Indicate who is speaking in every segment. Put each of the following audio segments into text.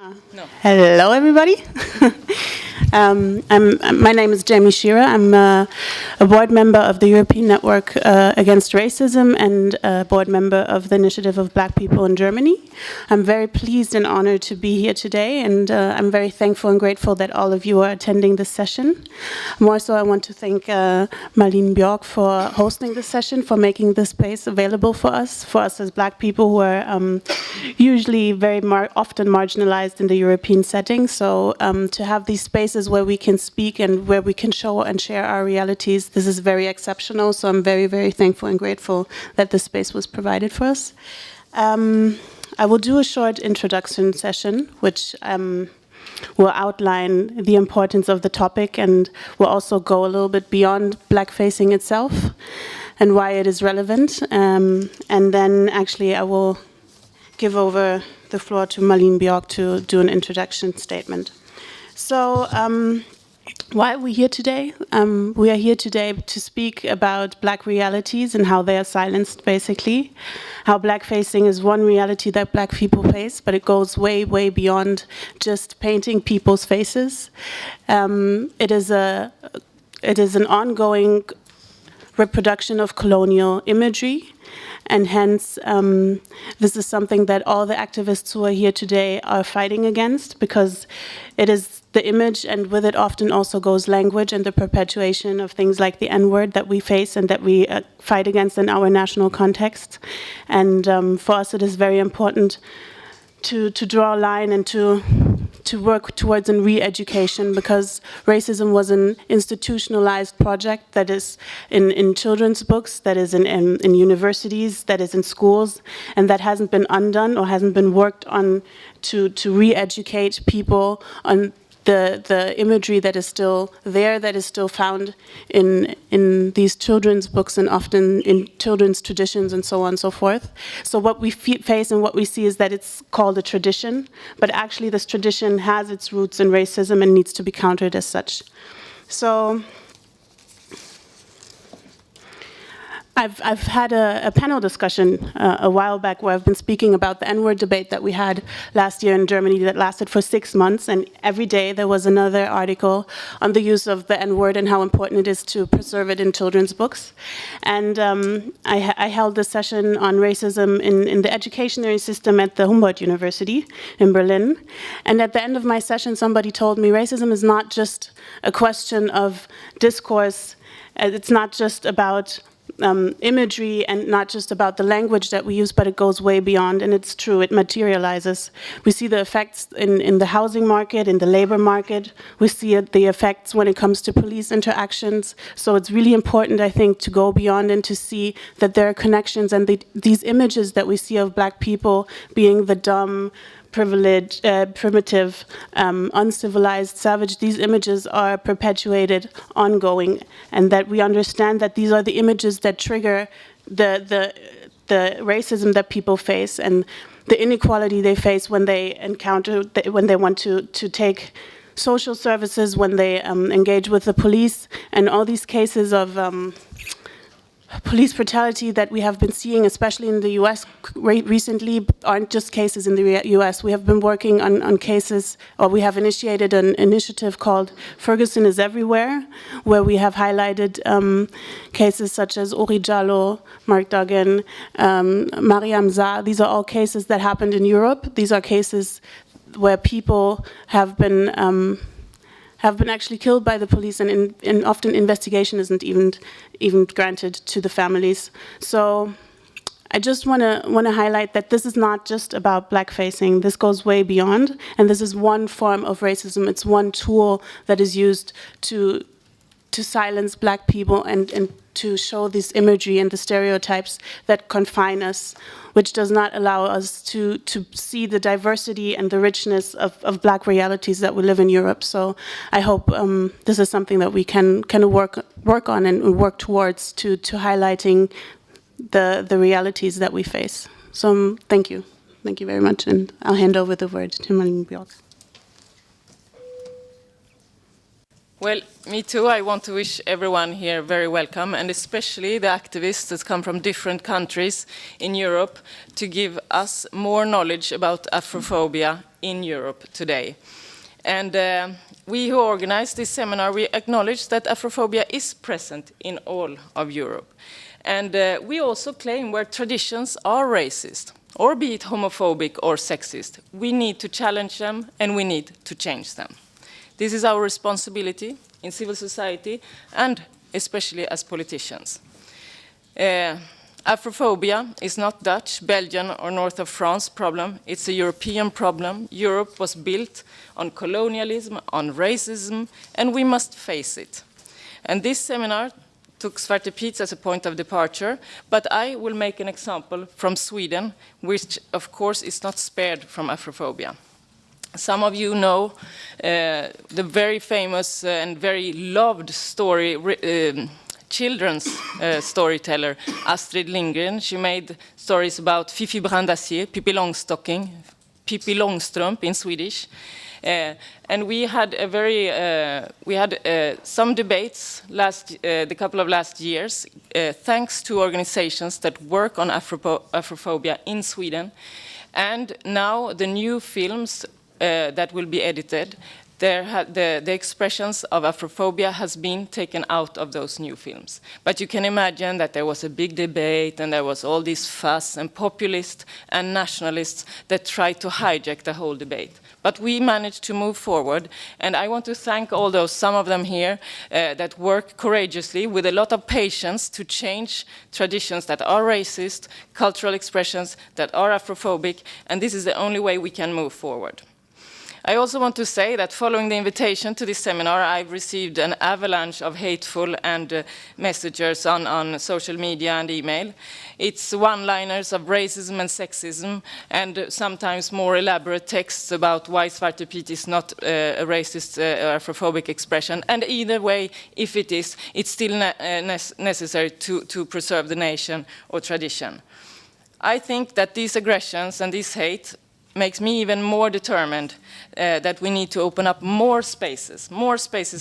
Speaker 1: No.
Speaker 2: Hello, everybody. My name is Jamie Shearer. I'm a board member of the European Network Against Racism and a board member of the Initiative of Black People in Germany. I'm very pleased and honored to be here today, and I'm very thankful and grateful that all of you are attending this session. More so, I want to thank Malin Bjork for hosting this session, for making this space available for us as Black people who are usually very often marginalized in the European setting. So to have these spaces where we can speak and where we can show and share our realities, this is very exceptional. So I'm very, very thankful and grateful that this space was provided for us. I will do a short introduction session, which will outline the importance of the topic and will also go a little bit beyond blackfacing itself and why it is relevant. And then actually I will give over the floor to Malin Bjork to do an introduction statement. So why are we here today? We are here today to speak about Black realities and how they are silenced, basically. How blackfacing is one reality that Black people face, but it goes way, way beyond just painting people's faces. It is an ongoing reproduction of colonial imagery. And hence, this is something that all the activists who are here today are fighting against, because it is the image, and with it often also goes language and the perpetuation of things like the N-word that we face and that we fight against in our national context. And for us, it is very important to draw a line and to work towards a re-education, because racism was an institutionalized project that is in children's books, that is in universities, that is in schools, and that hasn't been undone or hasn't been worked on to re-educate people on the imagery that is still there, that is still found in these children's books and often in children's traditions and so on and so forth. So what we face and what we see is that it's called a tradition, but actually this tradition has its roots in racism and needs to be countered as such. So I've had a panel discussion a while back where I've been speaking about the N-word debate that we had last year in Germany that lasted for 6 months, and every day there was another article on the use of the N-word and how important it is to preserve it in children's books. And I held a session on racism in the educational system at the Humboldt University in Berlin. And at the end of my session, somebody told me racism is not just a question of discourse, it's not just about imagery and not just about the language that we use, but it goes way beyond, and it's true, it materializes. We see the effects in the housing market, in the labor market. We see the effects when it comes to police interactions. So it's really important, I think, to go beyond and to see that there are connections, and these images that we see of Black people being the dumb, privileged, primitive, uncivilized, savage, these images are perpetuated, ongoing, and that we understand that these are the images that trigger the racism that people face and the inequality they face when they encounter, when they want to take social services, when they engage with the police, and all these cases of police brutality that we have been seeing, especially in the US recently, aren't just cases in the US. We have been working on cases, or we have initiated an initiative called Ferguson is Everywhere, where we have highlighted cases such as Uri Jallo, Mark Duggan, Mariam Zah. These are all cases that happened in Europe. These are cases where people have been actually killed by the police, and often investigation isn't even granted to the families. So I just want to highlight that this is not just about blackfacing. This goes way beyond, and this is one form of racism. It's one tool that is used to silence Black people and to show this imagery and the stereotypes that confine us, which does not allow us to see the diversity and the richness of Black realities that we live in Europe. So I hope this is something that we can work on and work towards to highlighting the realities that we face. So thank you. Thank you very much, and I'll hand over the word to Malin Bjork.
Speaker 1: Well, me too. I want to wish everyone here very welcome, and especially the activists that come from different countries in Europe to give us more knowledge about Afrophobia in Europe today. And we who organized this seminar, we acknowledge that Afrophobia is present in all of Europe. And we also claim where traditions are racist, or be it homophobic or sexist, we need to challenge them and we need to change them. This is our responsibility in civil society and especially as politicians. Afrophobia is not Dutch, Belgian or north of France problem. It's a European problem. Europe was built on colonialism, on racism, and we must face it. And this seminar took Zwarte Piet as a point of departure, but I will make an example from Sweden, which of course is not spared from Afrophobia. Some of you know the very famous and very loved story, children's storyteller Astrid Lindgren. She made stories about Fifi Brandacier, Pippi Longstocking, Pippi Longstrump in Swedish. And we had some debates the couple of last years, thanks to organizations that work on Afrophobia in Sweden. And now the new films that will be edited, the expressions of Afrophobia has been taken out of those new films. But you can imagine that there was a big debate and there was all this fuss and populists and nationalists that tried to hijack the whole debate. But we managed to move forward, and I want to thank all those, some of them here, that work courageously with a lot of patience to change traditions that are racist, cultural expressions that are Afrophobic, and this is the only way we can move forward. I also want to say that following the invitation to this seminar, I've received an avalanche of hateful and messages on social media and email. It's one-liners of racism and sexism, and sometimes more elaborate texts about why Zwarte Piet is not a racist or Afrophobic expression. And either way, if it is, it's still necessary to preserve the nation or tradition. I think that these aggressions and this hate makes me even more determined that we need to open up more spaces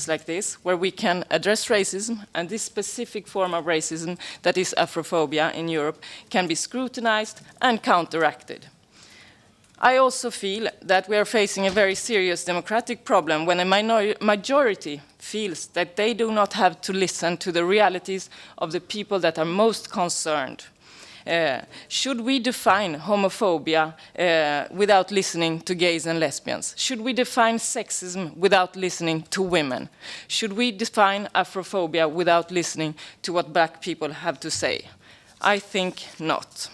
Speaker 1: like this, where we can address racism, and this specific form of racism that is Afrophobia in Europe can be scrutinized and counteracted. I also feel that we are facing a very serious democratic problem when a majority feels that they do not have to listen to the realities of the people that are most concerned. Should we define homophobia without listening to gays and lesbians? Should we define sexism without listening to women? Should we define Afrophobia without listening to what black people have to say? I think not.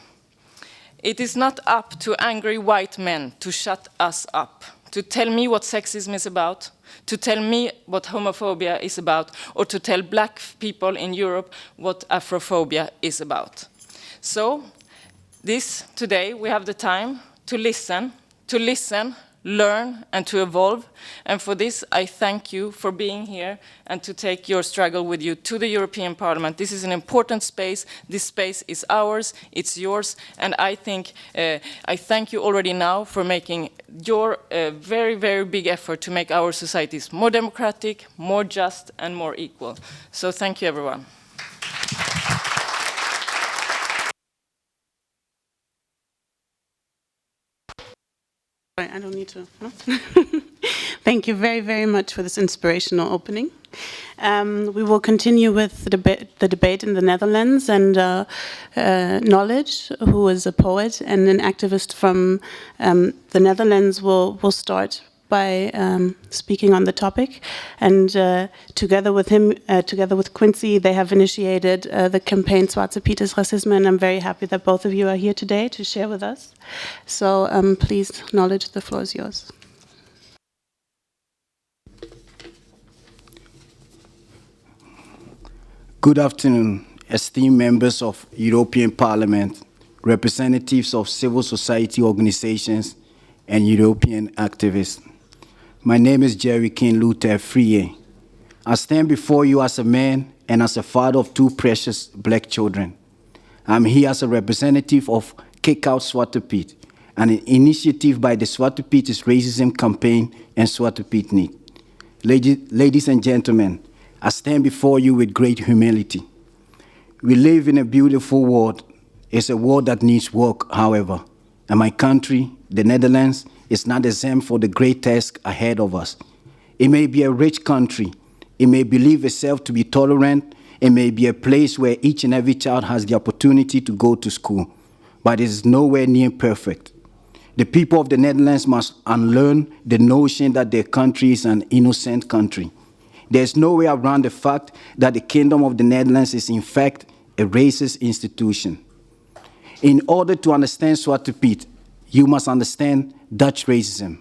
Speaker 1: It is not up to angry white men to shut us up, to tell me what sexism is about, to tell me what homophobia is about, or to tell black people in Europe what Afrophobia is about. So, today we have the time to listen, learn, and to evolve. And for this, I thank you for being here and to take your struggle with you to the European Parliament. This is an important space. This space is ours, it's yours, and I think I thank you already now for making your very, very big effort to make our societies more democratic, more just, and more equal. So thank you, everyone.
Speaker 2: I don't need to. No? Thank you very, very much for this inspirational opening. We will continue with the debate in the Netherlands, and Knowledge, who is a poet and an activist from the Netherlands, will start by speaking on the topic. And together with him, together with Quincy, they have initiated the campaign Zwarte Piet is Racisme, and I'm very happy that both of you are here today to share with us. So please, Knowledge, the floor is yours.
Speaker 3: Good afternoon, esteemed members of European Parliament, representatives of civil society organizations, and European activists. My name is Jerry King Luther Friye. I stand before you as a man and as a father of two precious black children. I'm here as a representative of Kick Out Zwarte Piet, an initiative by the Zwarte Piet is Racism campaign and Zwarte Piet Niet. ladies and gentlemen, I stand before you with great humility. We live in a beautiful world. It's a world that needs work, however. And my country, the Netherlands, is not exempt for the great task ahead of us. It may be a rich country. It may believe itself to be tolerant. It may be a place where each and every child has the opportunity to go to school. But it is nowhere near perfect. The people of the Netherlands must unlearn the notion that their country is an innocent country. There's no way around the fact that the Kingdom of the Netherlands is in fact a racist institution. In order to understand Zwarte Piet, you must understand Dutch racism.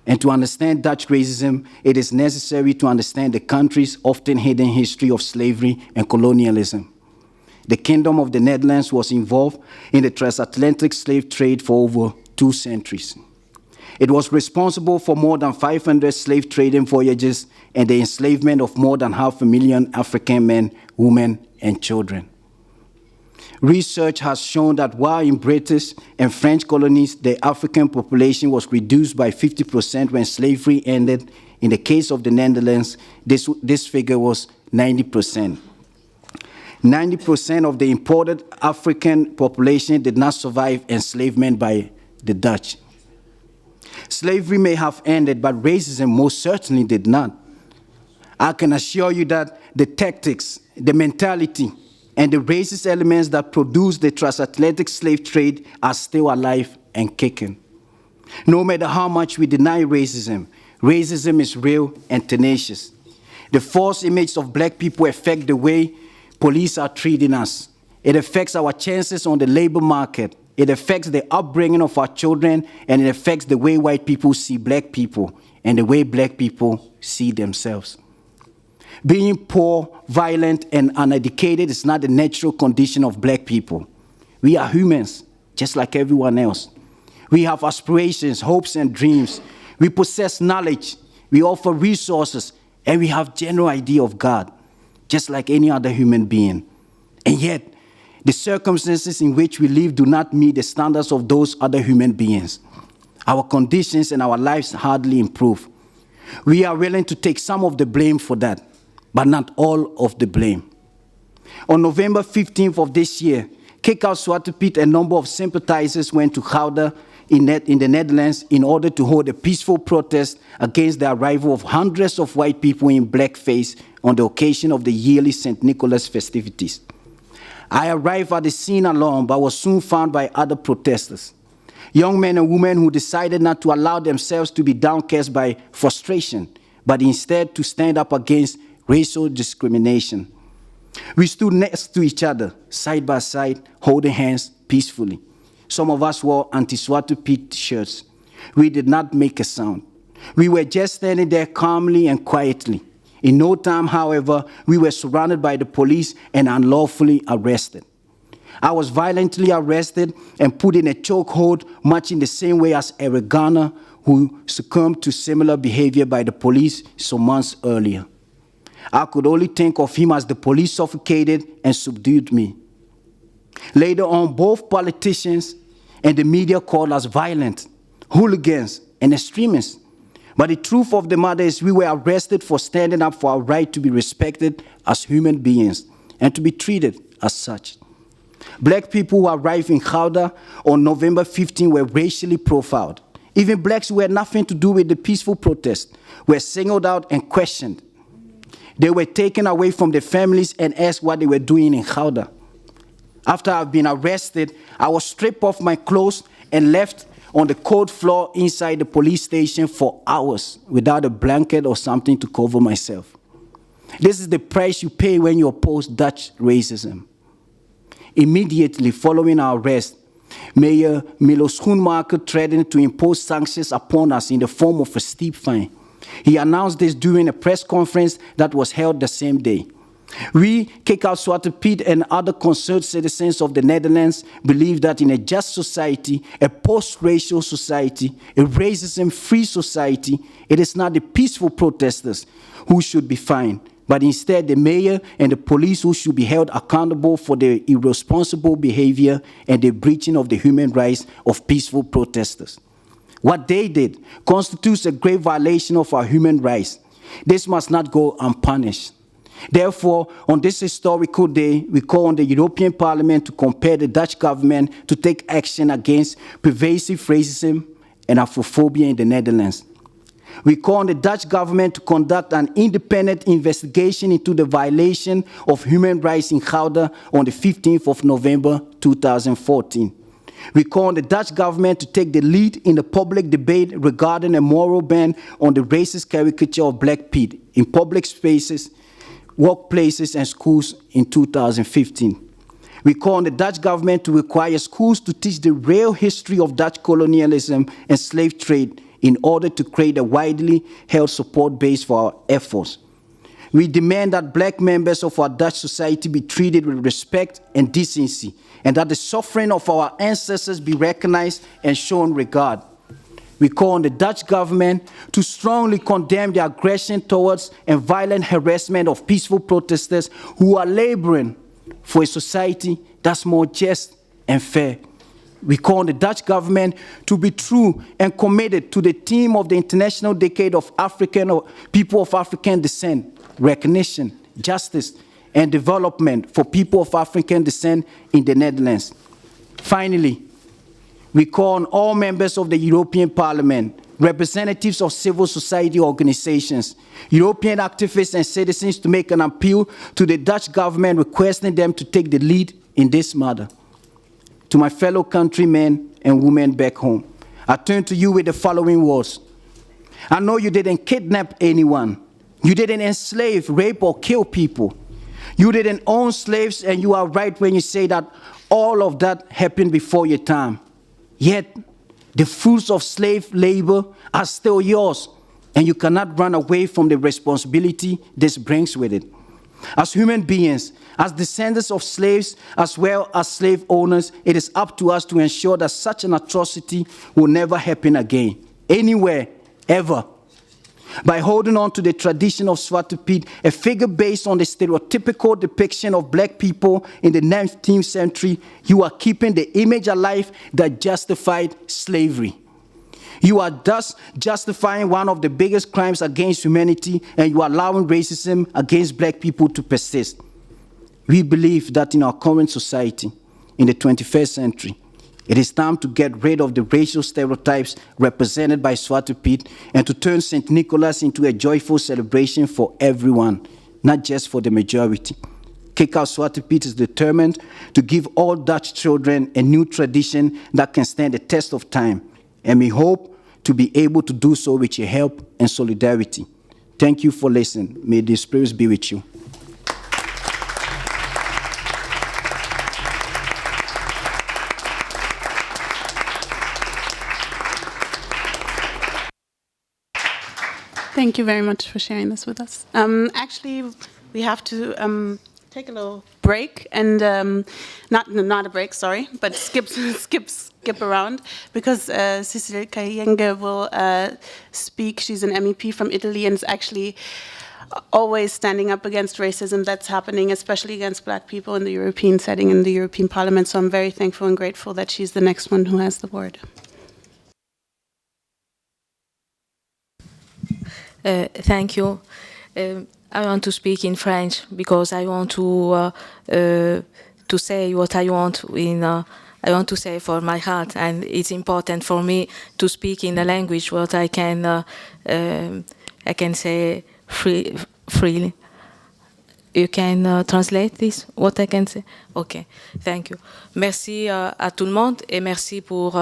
Speaker 3: And to understand Dutch racism, it is necessary to understand the country's often hidden history of slavery and colonialism. The Kingdom of the Netherlands was involved in the transatlantic slave trade for over 2 centuries. It was responsible for more than 500 slave trading voyages and the enslavement of more than 500,000 African men, women, and children. Research has shown that while in British and French colonies, the African population was reduced by 50% when slavery ended, in the case of the Netherlands, this figure was 90%. 90% of the imported African population did not survive enslavement by the Dutch. Slavery may have ended, but racism most certainly did not. I can assure you that the tactics, the mentality, and the racist elements that produced the transatlantic slave trade are still alive and kicking. No matter how much we deny racism, racism is real and tenacious. The false image of black people affect the way police are treating us. It affects our chances on the labor market. It affects the upbringing of our children, and it affects the way white people see black people and the way black people see themselves. Being poor, violent, and uneducated is not the natural condition of black people. We are humans, just like everyone else. We have aspirations, hopes, and dreams. We possess knowledge. We offer resources, and we have general idea of God, just like any other human being. And yet, the circumstances in which we live do not meet the standards of those other human beings. Our conditions and our lives hardly improve. We are willing to take some of the blame for that, but not all of the blame. On November 15th of this year, Kick Out Zwarte Piet, a number of sympathizers went to Gouda in the Netherlands in order to hold a peaceful protest against the arrival of hundreds of white people in blackface on the occasion of the yearly St. Nicholas festivities. I arrived at the scene alone, but was soon found by other protesters. Young men and women who decided not to allow themselves to be downcast by frustration, but instead to stand up against racial discrimination. We stood next to each other, side by side, holding hands peacefully. Some of us wore anti-Zwarte Piet shirts. We did not make a sound. We were just standing there calmly and quietly. In no time, however, we were surrounded by the police and unlawfully arrested. I was violently arrested and put in a chokehold, much in the same way as Eric Garner, who succumbed to similar behavior by the police some months earlier. I could only think of him as the police suffocated and subdued me. Later on, both politicians and the media called us violent, hooligans, and extremists. But the truth of the matter is we were arrested for standing up for our right to be respected as human beings and to be treated as such. Black people who arrived in Gouda on November 15 were racially profiled. Even blacks who had nothing to do with the peaceful protest were singled out and questioned. They were taken away from their families and asked what they were doing in Gouda. After I've been arrested, I was stripped off my clothes and left on the cold floor inside the police station for hours without a blanket or something to cover myself. This is the price you pay when you oppose Dutch racism. Immediately following our arrest, Mayor Milo Schoenmaker threatened to impose sanctions upon us in the form of a steep fine. He announced this during a press conference that was held the same day. We, Kick Out Zwarte Piet, and other concerned citizens of the Netherlands believe that in a just society, a post-racial society, a racism-free society, it is not the peaceful protesters who should be fined, but instead the mayor and the police who should be held accountable for their irresponsible behavior and the breaching of the human rights of peaceful protesters. What they did constitutes a grave violation of our human rights. This must not go unpunished. Therefore, on this historical day, we call on the European Parliament to compel the Dutch government to take action against pervasive racism and Afrophobia in the Netherlands. We call on the Dutch government to conduct an independent investigation into the violation of human rights in Gouda on the 15th of November 2014. We call on the Dutch government to take the lead in the public debate regarding a moral ban on the racist caricature of Black Pete in public spaces, workplaces, and schools in 2015. We call on the Dutch government to require schools to teach the real history of Dutch colonialism and slave trade in order to create a widely held support base for our efforts. We demand that Black members of our Dutch society be treated with respect and decency, and that the suffering of our ancestors be recognized and shown regard. We call on the Dutch government to strongly condemn the aggression towards and violent harassment of peaceful protesters who are laboring for a society that's more just and fair. We call on the Dutch government to be true and committed to the theme of the International Decade of People of African Descent, recognition, justice, and development for people of African descent in the Netherlands. Finally, we call on all members of the European Parliament, representatives of civil society organizations, European activists and citizens to make an appeal to the Dutch government requesting them to take the lead in this matter. To my fellow countrymen and women back home, I turn to you with the following words. I know you didn't kidnap anyone. You didn't enslave, rape, or kill people. You didn't own slaves, and you are right when you say that all of that happened before your time. Yet, the fruits of slave labor are still yours, and you cannot run away from the responsibility this brings with it. As human beings, as descendants of slaves, as well as slave owners, it is up to us to ensure that such an atrocity will never happen again, anywhere, ever. By holding on to the tradition of Zwarte Piet, a figure based on the stereotypical depiction of Black people in the 19th century, you are keeping the image alive that justified slavery. You are thus justifying one of the biggest crimes against humanity, and you are allowing racism against Black people to persist. We believe that in our current society, in the 21st century, it is time to get rid of the racial stereotypes represented by Zwarte Piet and to turn St. Nicholas into a joyful celebration for everyone, not just for the majority. Kick Out Zwarte Piet is determined to give all Dutch children a new tradition that can stand the test of time, and we hope to be able to do so with your help and solidarity. Thank you for listening. May the spirits be with you.
Speaker 2: Thank you very much for sharing this with us. Actually, we have to take a little break, and not a break, sorry, but skip around, because Cecile Kyenge will speak. She's an MEP from Italy and is actually always standing up against racism that's happening, especially against Black people in the European setting, in the European Parliament. So I'm very thankful and grateful that she's the next one who has the word.
Speaker 4: Thank you. I want to speak in French because I want to say what I want I want to say for my heart, and it's important for me to speak in a language what I can say freely. You can translate this, what I can say? Ok, thank you. Merci à tout le monde et merci pour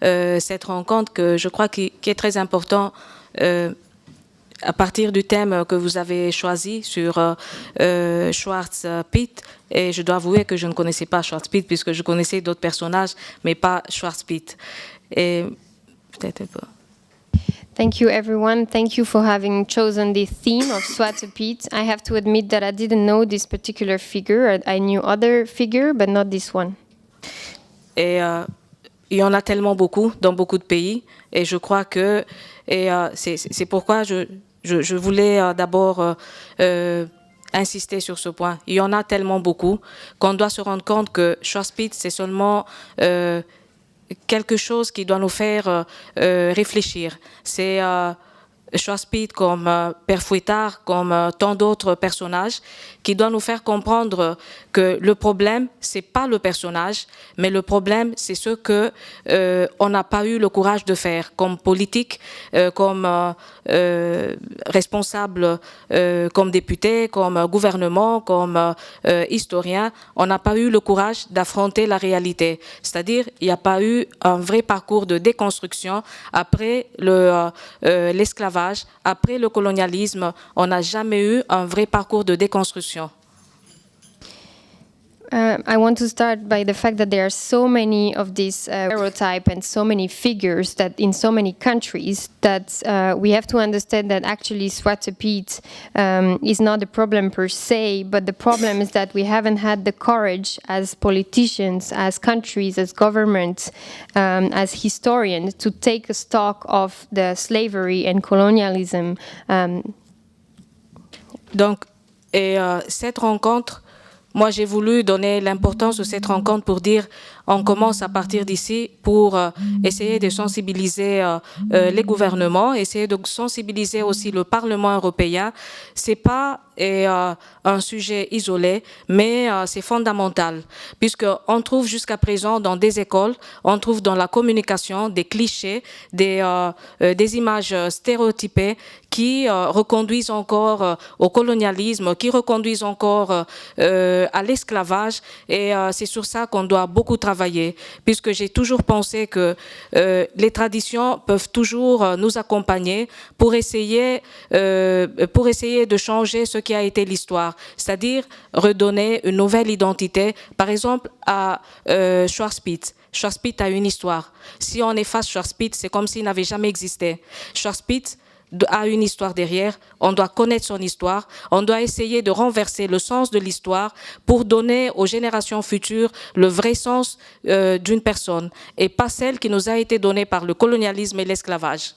Speaker 4: cette rencontre que je crois qui est très important à partir du thème que vous avez choisi sur Zwarte Piet. Et je dois avouer que je ne connaissais pas Zwarte Piet puisque je connaissais d'autres personnages, mais pas Zwarte Piet. Et peut-être un peu.
Speaker 5: Thank you, everyone. Thank you for having chosen the theme of Zwarte Piet. I have to admit that I didn't know this particular figure. I knew other figure, but not this one.
Speaker 4: Et il y en a tellement beaucoup dans beaucoup de pays. Et je crois que c'est pourquoi je voulais d'abord insister sur ce point. Il y en a tellement beaucoup qu'on doit se rendre compte que Zwarte Piet, c'est seulement quelque chose qui doit nous faire réfléchir. C'est Zwarte Piet, comme Père Fouettard, comme tant d'autres personnages, qui doit nous faire comprendre que le problème, c'est pas le personnage, mais le problème, c'est ce que on n'a pas eu le courage de faire, comme politique, comme responsable, comme député, comme gouvernement, comme historien. On n'a pas eu le courage d'affronter la réalité. C'est-à-dire, il n'y a pas eu un vrai parcours de déconstruction après l'esclavage. Après le colonialisme, on n'a jamais eu un vrai parcours de déconstruction.
Speaker 5: I want to start by the fact that there are so many of these stereotypes and so many figures that in so many countries that we have to understand that actually Zwarte Piet is not a problem per se, but the problem is that we haven't had the courage as politicians, as countries, as governments, as historians to take a stock of the slavery and colonialism.
Speaker 4: Donc, cette rencontre, moi, j'ai voulu donner l'importance de cette rencontre pour dire on commence à partir d'ici pour essayer de sensibiliser les gouvernements, essayer de sensibiliser aussi le Parlement européen. C'est pas un sujet isolé, mais c'est fondamental, puisqu'on trouve jusqu'à présent dans des écoles, on trouve dans la communication des clichés, des images stéréotypées qui reconduisent encore au colonialisme, qui reconduisent encore à l'esclavage, et c'est sur ça qu'on doit beaucoup travailler, puisque j'ai toujours pensé que les traditions peuvent toujours nous accompagner pour essayer de changer ce qui a été l'histoire, c'est-à-dire redonner une nouvelle identité, par exemple à Zwarte Piet. Zwarte Piet a une histoire. Si on efface Zwarte Piet, c'est comme s'il n'avait jamais existé. Zwarte Piet a une histoire derrière, on doit connaître son histoire, on doit essayer de renverser le sens de l'histoire pour donner aux générations futures le vrai sens d'une personne et pas celle qui nous a été donnée par le colonialisme et l'esclavage.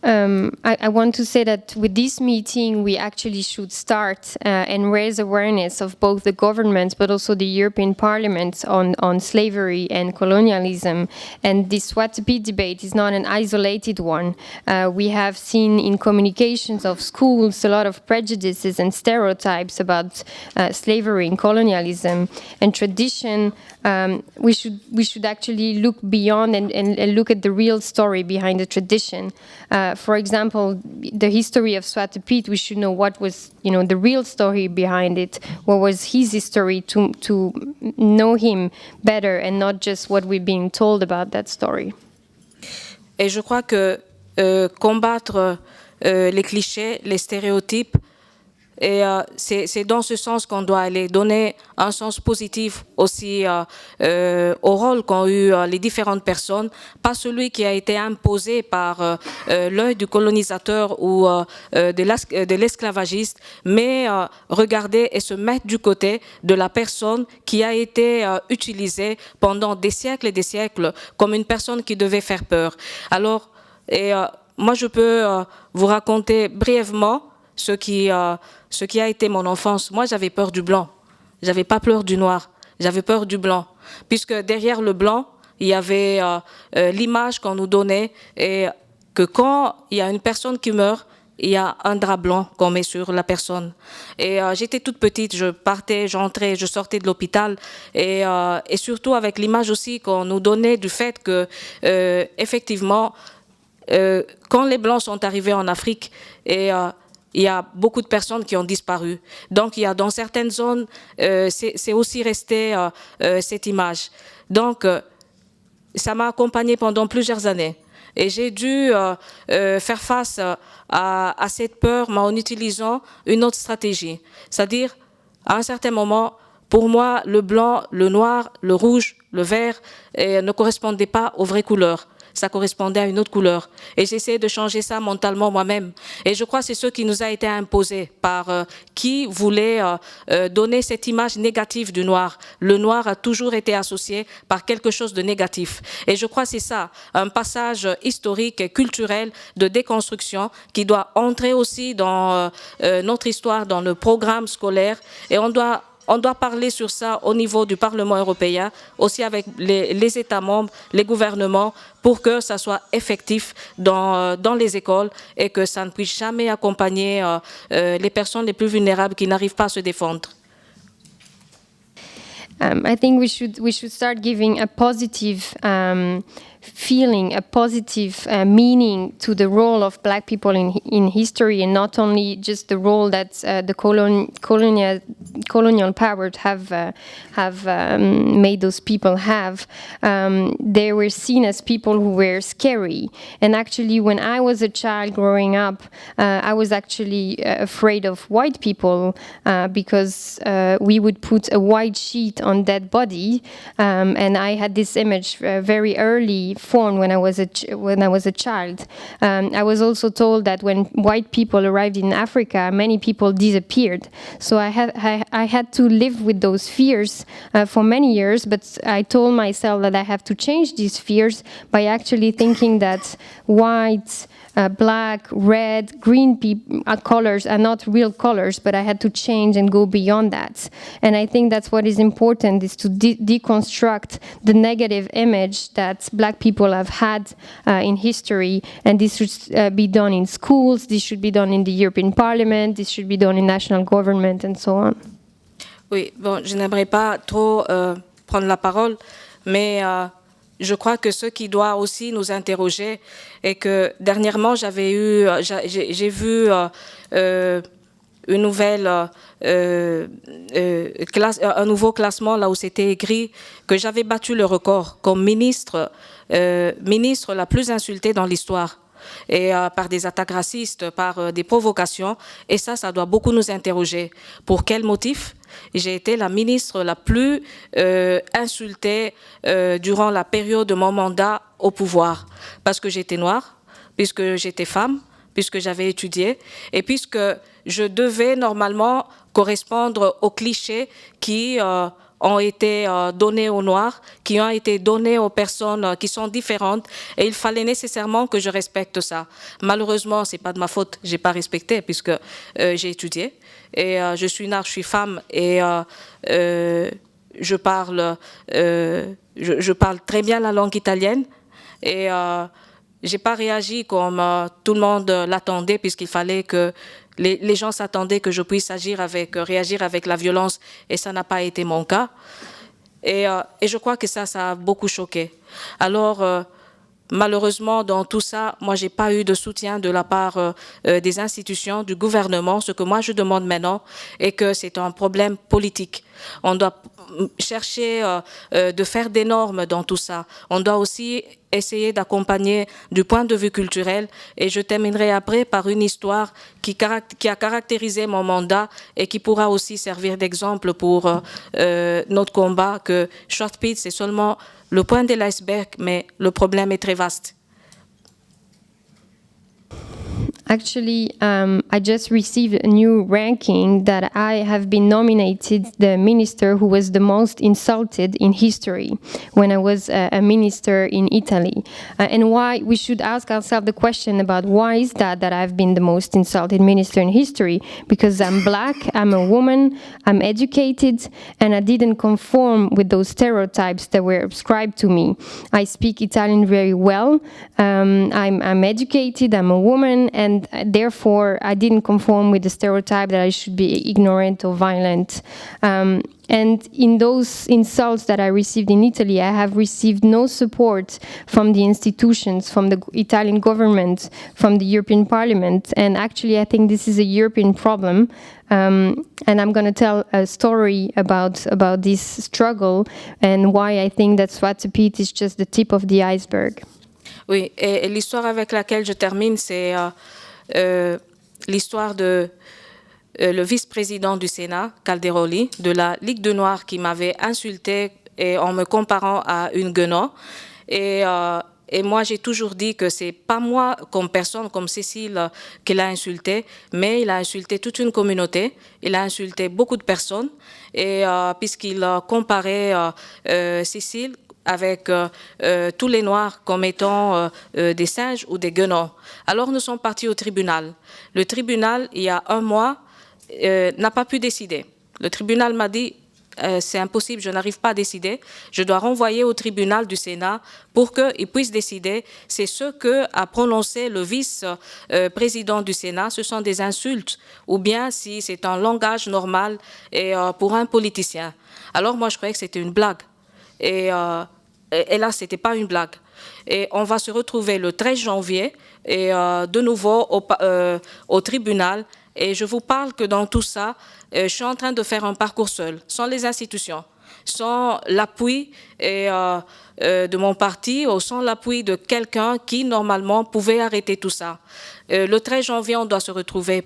Speaker 5: I want to say that with this meeting, we actually should start and raise awareness of both the governments, but also the European Parliament on slavery and colonialism. And this Zwarte Piet debate is not an isolated one. We have seen in communications of schools a lot of prejudices and stereotypes about slavery and colonialism and tradition. We should actually look beyond and look at the real story behind the tradition. For example, the history of Zwarte Piet, we should know what was, the real story behind it. What was his history to know him better and not just what we're being told about that story.
Speaker 4: Et je crois que combattre les clichés, les stéréotypes, et c'est dans ce sens qu'on doit aller donner un sens positif aussi au rôle qu'ont eu les différentes personnes, pas celui qui a été imposé par l'œil du colonisateur ou de l'esclavagiste, mais regarder et se mettre du côté de la personne qui a été utilisée pendant des siècles et des siècles comme une personne qui devait faire peur. Alors, moi je peux vous raconter brièvement ce qui a été mon enfance. Moi, j'avais peur du blanc. J'avais pas peur du noir. J'avais peur du blanc. Puisque derrière le blanc, il y avait l'image qu'on nous donnait et que quand il y a une personne qui meurt, il y a un drap blanc qu'on met sur la personne. Et j'étais toute petite, je partais, j'entrais, je sortais de l'hôpital. Et surtout avec l'image aussi qu'on nous donnait du fait que, effectivement, quand les Blancs sont arrivés en Afrique, il y a beaucoup de personnes qui ont disparu. Donc, il y a dans certaines zones, c'est aussi resté cette image. Donc, ça m'a accompagnée pendant plusieurs années. Et j'ai dû faire face à cette peur, mais en utilisant une autre stratégie. C'est-à-dire, à un certain moment, pour moi, le blanc, le noir, le rouge, le vert ne correspondaient pas aux vraies couleurs. Ça correspondait à une autre couleur. Et j'essayais de changer ça mentalement moi-même. Et je crois que c'est ce qui nous a été imposé par qui voulait donner cette image négative du noir. Le noir a toujours été associé par quelque chose de négatif. Et je crois que c'est ça, un passage historique et culturel de déconstruction qui doit entrer aussi dans notre histoire, dans le programme scolaire. Et on doit on doit parler sur ça au niveau du Parlement européen, aussi avec les États membres, les gouvernements, pour que ça soit effectif dans les écoles et que ça ne puisse jamais accompagner les personnes les plus vulnérables qui n'arrivent pas à se défendre.
Speaker 5: I think we should start giving a positive feeling, a positive meaning to the role of Black people in history, and not only just the role that the colonial powers have made those people have. They were seen as people who were scary, and actually, when I was a child growing up, I was actually afraid of white people because we would put a white sheet on dead body, and I had this image very early formed when I was a child. I was also told that when white people arrived in Africa, many people disappeared. So I had to live with those fears for many years. But I told myself that I have to change these fears by actually thinking that white, black, red, green colors are not real colors, but I had to change and go beyond that. And I think that's what is important, is to deconstruct the negative image that Black people have had in history. And this should be done in schools, this should be done in the European Parliament, this should be done in national government, and so on.
Speaker 4: Oui, bon, je n'aimerais pas trop prendre la parole, mais je crois que ce qui doit aussi nous interroger est que dernièrement j'ai vu une nouvelle un nouveau classement là où c'était écrit que j'avais battu le record comme ministre la plus insultée dans l'histoire. Et par des attaques racistes, par des provocations. Et ça doit beaucoup nous interroger. Pour quel motif? J'ai été la ministre la plus insultée durant la période de mon mandat au pouvoir. Parce que j'étais noire, puisque j'étais femme, puisque j'avais étudié, et puisque je devais normalement correspondre aux clichés qui ont été donnés aux Noirs, qui ont été donnés aux personnes qui sont différentes, et il fallait nécessairement que je respecte ça. Malheureusement, c'est pas de ma faute, j'ai pas respecté puisque j'ai étudié et je suis noire, je suis femme et je parle très bien la langue italienne et j'ai pas réagi comme tout le monde l'attendait puisqu'il fallait que les gens s'attendaient que je puisse réagir avec la violence, et ça n'a pas été mon cas. Et je crois que ça a beaucoup choqué. Alors, malheureusement, dans tout ça, moi, j'ai pas eu de soutien de la part des institutions, du gouvernement. Ce que moi, je demande maintenant est que c'est un problème politique. On doit chercher de faire des normes dans tout ça. On doit aussi essayer d'accompagner du point de vue culturel. Et je terminerai après par une histoire qui a caractérisé mon mandat et qui pourra aussi servir d'exemple pour notre combat, que Zwarte Piet, c'est seulement le point de l'iceberg, mais le problème est très vaste.
Speaker 5: Actually, I just received a new ranking that I have been nominated the minister who was the most insulted in history when I was a minister in Italy. And why we should ask ourselves the question about why is that I've been the most insulted minister in history? Because I'm black, I'm a woman, I'm educated, and I didn't conform with those stereotypes that were ascribed to me. I speak Italian very well, I'm educated, I'm a woman, and therefore I didn't conform with the stereotype that I should be ignorant or violent. And in those insults that I received in Italy, I have received no support from the institutions, from the Italian government, from the European Parliament. And actually, I think this is a European problem. And I'm going to tell a story about this struggle and why I think that Zwarte Piet is just the tip of the iceberg.
Speaker 4: Oui, et l'histoire avec laquelle je termine, c'est l'histoire de le vice-président du Sénat, Calderoli, de la Ligue de Noirs, qui m'avait insulté en me comparant à une guenot. Et moi, j'ai toujours dit que c'est pas moi, comme personne, comme Cecile, qui l'a insulté, mais il a insulté toute une communauté, il a insulté beaucoup de personnes, et puisqu'il comparait Cecile avec tous les Noirs comme étant des singes ou des guenots. Alors nous sommes partis au tribunal. Le tribunal, il y a un mois, n'a pas pu décider. Le tribunal m'a dit, c'est impossible, je n'arrive pas à décider, je dois renvoyer au tribunal du Sénat pour qu'il puisse décider. C'est ce qu'a prononcé le vice-président du Sénat, ce sont des insultes, ou bien si c'est un langage normal et, pour un politicien. Alors moi je croyais que c'était une blague, et là ce n'était pas une blague. Et on va se retrouver le 13 janvier, et de nouveau au tribunal. Et je vous parle que dans tout ça, je suis en train de faire un parcours seul, sans les institutions, sans l'appui de mon parti ou sans l'appui de quelqu'un qui, normalement, pouvait arrêter tout ça. Le 13 janvier, on doit se retrouver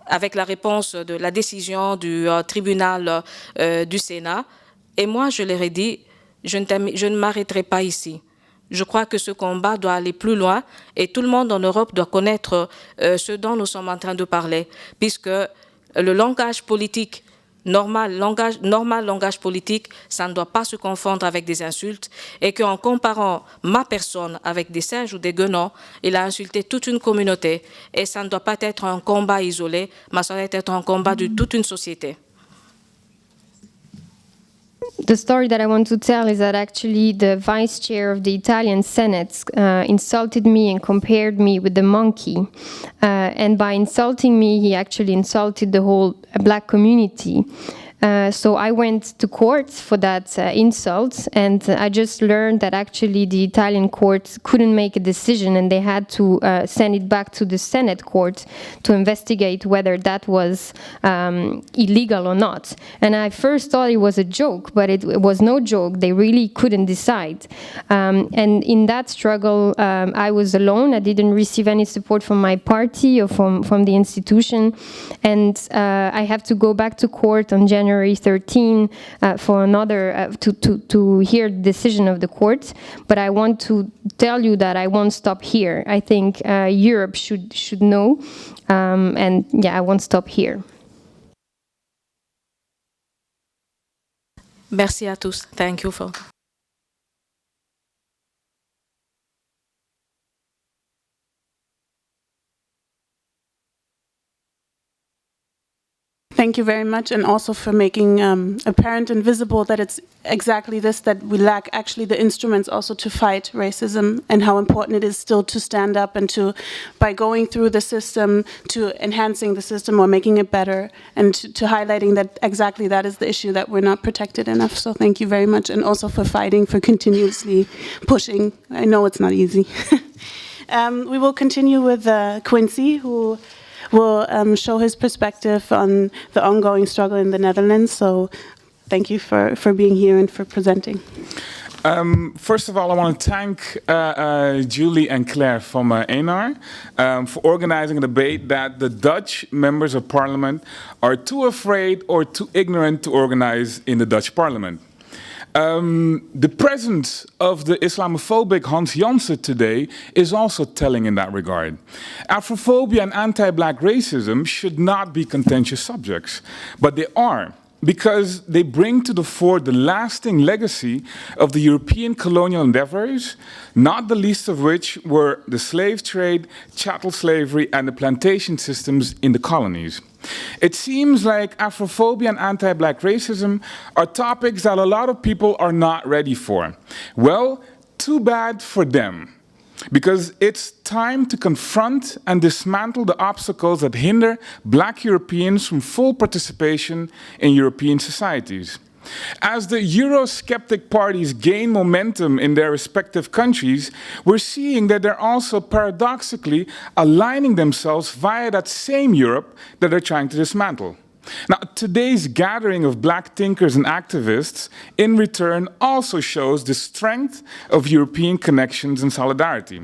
Speaker 4: avec la réponse de la décision du tribunal du Sénat. Et moi, je leur ai dit, je ne m'arrêterai pas ici. Je crois que ce combat doit aller plus loin et tout le monde en Europe doit connaître ce dont nous sommes en train de parler, puisque le langage politique, langage politique, ça ne doit pas se confondre avec des insultes, et qu'en comparant ma personne avec des singes ou des guenons, il a insulté toute une communauté, et ça ne doit pas être un combat isolé, mais ça doit être un combat de toute une société.
Speaker 5: The story that I want to tell is that actually the vice chair of the Italian Senate insulted me and compared me with the monkey. And by insulting me, he actually insulted the whole black community. So I went to court for that insult, and I just learned that actually the Italian court couldn't make a decision, and they had to send it back to the Senate court to investigate whether that was illegal or not. And I first thought it was a joke, but it was no joke. They really couldn't decide. And in that struggle, I was alone. I didn't receive any support from my party or from the institution. And I have to go back to court on January 13 for another to hear the decision of the court. But I want to tell you that I won't stop here. I think Europe should know, and yeah, I won't stop here.
Speaker 4: Merci à tous. Thank you for.
Speaker 2: Thank you very much, and also for making apparent and visible that it's exactly this, that we lack actually the instruments also to fight racism, and how important it is still to stand up and to, by going through the system, to enhancing the system or making it better, and to highlighting that exactly that is the issue, that we're not protected enough. So thank you very much, and also for fighting, for continuously pushing. I know it's not easy. We will continue with Quincy, who will show his perspective on the ongoing struggle in the Netherlands. So thank you for being here and for presenting.
Speaker 6: First of all, I want to thank Julie and Claire from ENAR for organizing a debate that the Dutch members of parliament are too afraid or too ignorant to organize in the Dutch parliament. The presence of the Islamophobic Hans Janssen today is also telling in that regard. Afrophobia and anti-black racism should not be contentious subjects, but they are, because they bring to the fore the lasting legacy of the European colonial endeavors, not the least of which were the slave trade, chattel slavery, and the plantation systems in the colonies. It seems like Afrophobia and anti-black racism are topics that a lot of people are not ready for. Well, too bad for them, because it's time to confront and dismantle the obstacles that hinder black Europeans from full participation in European societies. As the Eurosceptic parties gain momentum in their respective countries, we're seeing that they're also paradoxically aligning themselves via that same Europe that they're trying to dismantle. Now, today's gathering of black thinkers and activists, in return, also shows the strength of European connections and solidarity.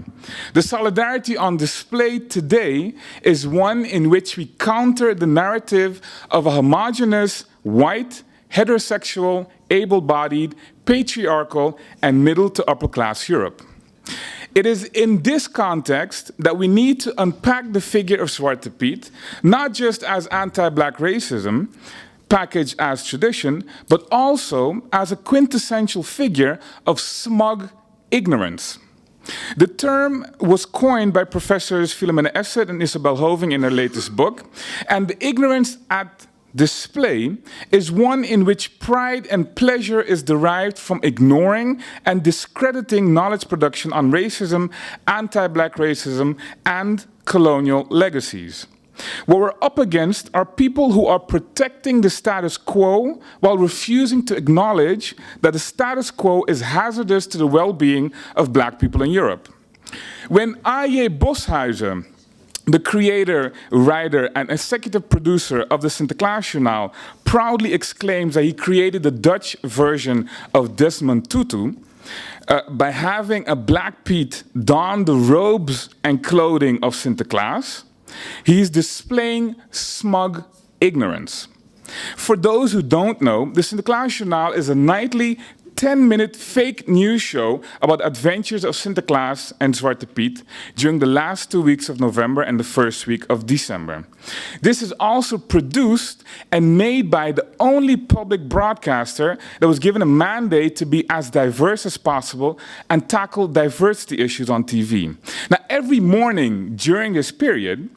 Speaker 6: The solidarity on display today is one in which we counter the narrative of a homogeneous, white, heterosexual, able-bodied, patriarchal, and middle to upper-class Europe. It is in this context that we need to unpack the figure of Zwarte Piet, not just as anti-black racism, packaged as tradition, but also as a quintessential figure of smug ignorance. The term was coined by professors Philomena Essert and Isabel Hoving in their latest book, and the ignorance at display is one in which pride and pleasure is derived from ignoring and discrediting knowledge production on racism, anti-black racism, and colonial legacies. What we're up against are people who are protecting the status quo while refusing to acknowledge that the status quo is hazardous to the well-being of black people in Europe. When A.J. Boshuizen, the creator, writer, and executive producer of the Sinterklaasjournaal, proudly exclaims that he created the Dutch version of Desmond Tutu by having a Black Piet don the robes and clothing of Sinterklaas, he is displaying smug ignorance. For those who don't know, the Sinterklaasjournaal is a nightly 10-minute fake news show about adventures of Sinterklaas and Zwarte Piet during the last 2 weeks of November and the first week of December. This is also produced and made by the only public broadcaster that was given a mandate to be as diverse as possible and tackle diversity issues on TV. Now, every morning during this period,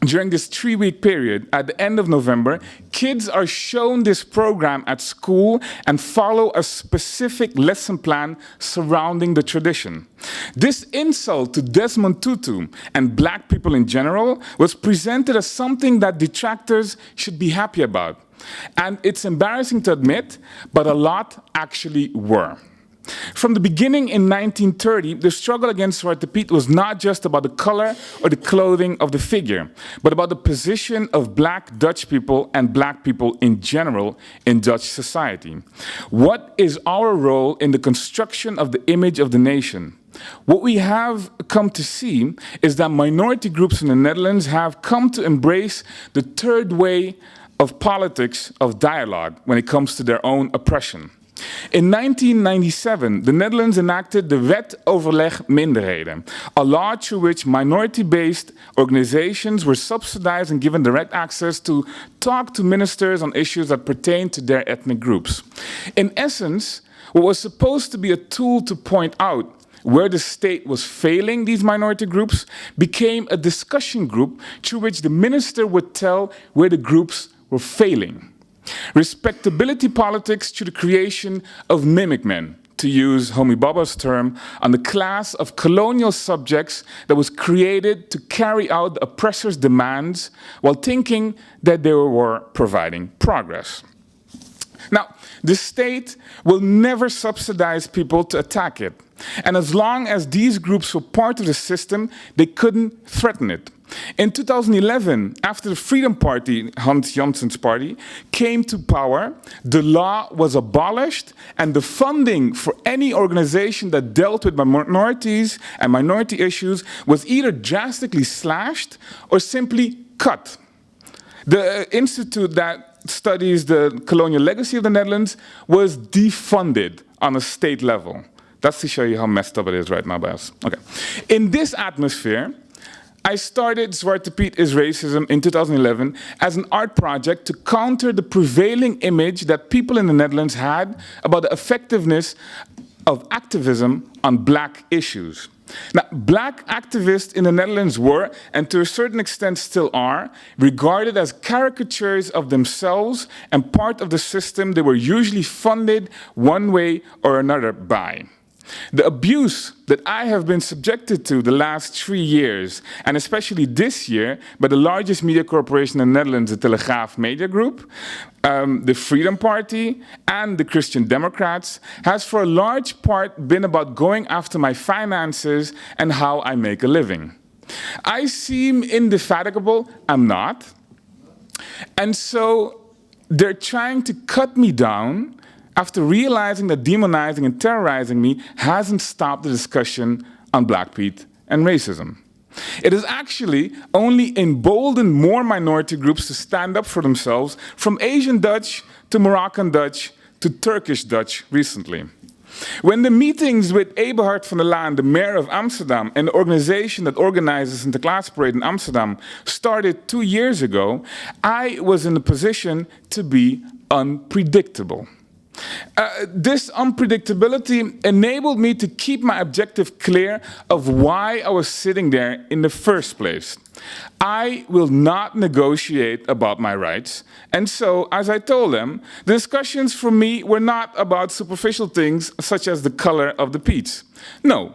Speaker 6: during this 3-week period, at the end of November, kids are shown this program at school and follow a specific lesson plan surrounding the tradition. This insult to Desmond Tutu and black people in general was presented as something that detractors should be happy about. And it's embarrassing to admit, but a lot actually were. From the beginning in 1930, the struggle against Zwarte Piet was not just about the color or the clothing of the figure, but about the position of black Dutch people and black people in general in Dutch society. What is our role in the construction of the image of the nation? What we have come to see is that minority groups in the Netherlands have come to embrace the third way of politics of dialogue when it comes to their own oppression. In 1997, the Netherlands enacted the Wet Overleg Minderheden, a law through which minority-based organizations were subsidized and given direct access to talk to ministers on issues that pertain to their ethnic groups. In essence, what was supposed to be a tool to point out where the state was failing these minority groups became a discussion group through which the minister would tell where the groups were failing. Respectability politics through the creation of mimic men, to use Homi Baba's term, on the class of colonial subjects that was created to carry out the oppressor's demands while thinking that they were providing progress. Now, the state will never subsidize people to attack it. And as long as these groups were part of the system, they couldn't threaten it. In 2011, after the Freedom Party, Hans Jansen's party, came to power, the law was abolished and the funding for any organization that dealt with minorities and minority issues was either drastically slashed or simply cut. The institute that studies the colonial legacy of the Netherlands was defunded on a state level. That's to show you how messed up it is right now by us. Okay. In this atmosphere, I started Zwarte Piet is Racism in 2011 as an art project to counter the prevailing image that people in the Netherlands had about the effectiveness of activism on black issues. Now, black activists in the Netherlands were, and to a certain extent still are, regarded as caricatures of themselves and part of the system they were usually funded one way or another by. The abuse that I have been subjected to the last 3 years, and especially this year, by the largest media corporation in the Netherlands, the Telegraaf Media Group, the Freedom Party, and the Christian Democrats, has for a large part been about going after my finances and how I make a living. I seem indefatigable, I'm not. And so they're trying to cut me down after realizing that demonizing and terrorizing me hasn't stopped the discussion on Black Piet and racism. It has actually only emboldened more minority groups to stand up for themselves, from Asian Dutch to Moroccan Dutch to Turkish Dutch recently. When the meetings with Eberhard van der Laan, the mayor of Amsterdam, and the organization that organizes the Sinterklaas parade in Amsterdam started 2 years ago, I was in a position to be unpredictable. This unpredictability enabled me to keep my objective clear of why I was sitting there in the first place. I will not negotiate about my rights. And so, as I told them, the discussions for me were not about superficial things such as the color of the peats. No.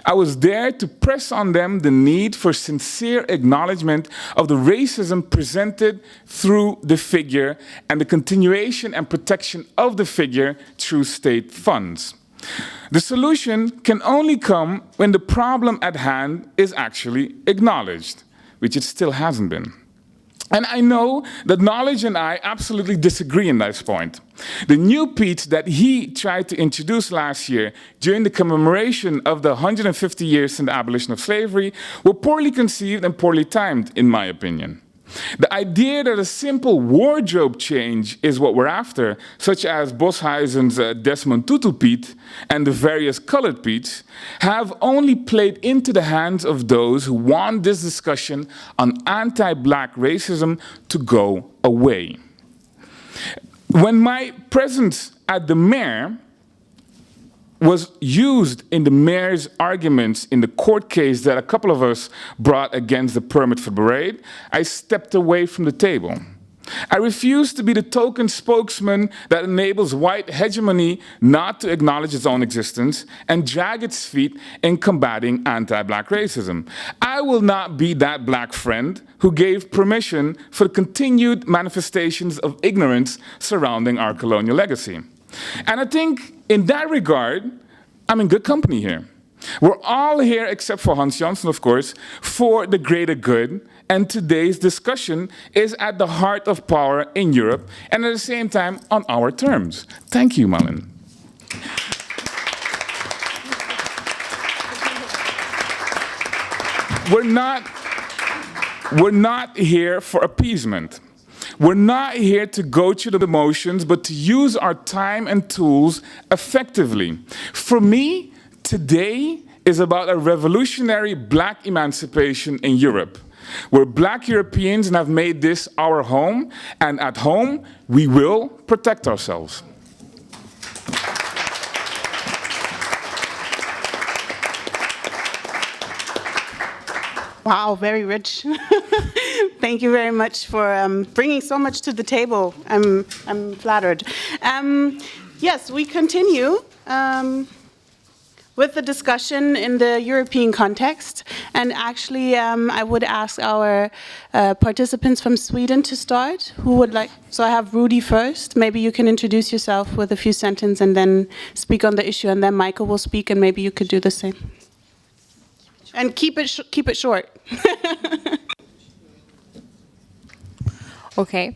Speaker 6: I was there to press on them the need for sincere acknowledgement of the racism presented through the figure and the continuation and protection of the figure through state funds. The solution can only come when the problem at hand is actually acknowledged, which it still hasn't been. And I know that Knowledge and I absolutely disagree on this point. The new peats that he tried to introduce last year during the commemoration of the 150 years since the abolition of slavery were poorly conceived and poorly timed, in my opinion. The idea that a simple wardrobe change is what we're after, such as Boshuizen's Desmond Tutu peat and the various colored peats, have only played into the hands of those who want this discussion on anti-black racism to go away. When my presence at the Mayor was used in the mayor's arguments in the court case that a couple of us brought against the permit for the parade, I stepped away from the table. I refused to be the token spokesman that enables white hegemony not to acknowledge its own existence and drag its feet in combating anti-black racism. I will not be that black friend who gave permission for the continued manifestations of ignorance surrounding our colonial legacy. And I think in that regard, I'm in good company here. We're all here, except for Hans Janssen, of course, for the greater good. And today's discussion is at the heart of power in Europe and at the same time on our terms. Thank you, Malin. We're not here for appeasement. We're not here to go through the motions, but to use our time and tools effectively. For me, today is about a revolutionary black emancipation in Europe. We're black Europeans and have made this our home, and at home, we will protect ourselves.
Speaker 2: Wow, very rich. Thank you very much for bringing so much to the table. I'm flattered. Yes, we continue with the discussion in the European context. And actually, I would ask our participants from Sweden to start. Who would like? So I have Rudy first. Maybe you can introduce yourself with a few sentences and then speak on the issue. And then Michael will speak, and maybe you could do the same. And keep it short.
Speaker 7: Okay.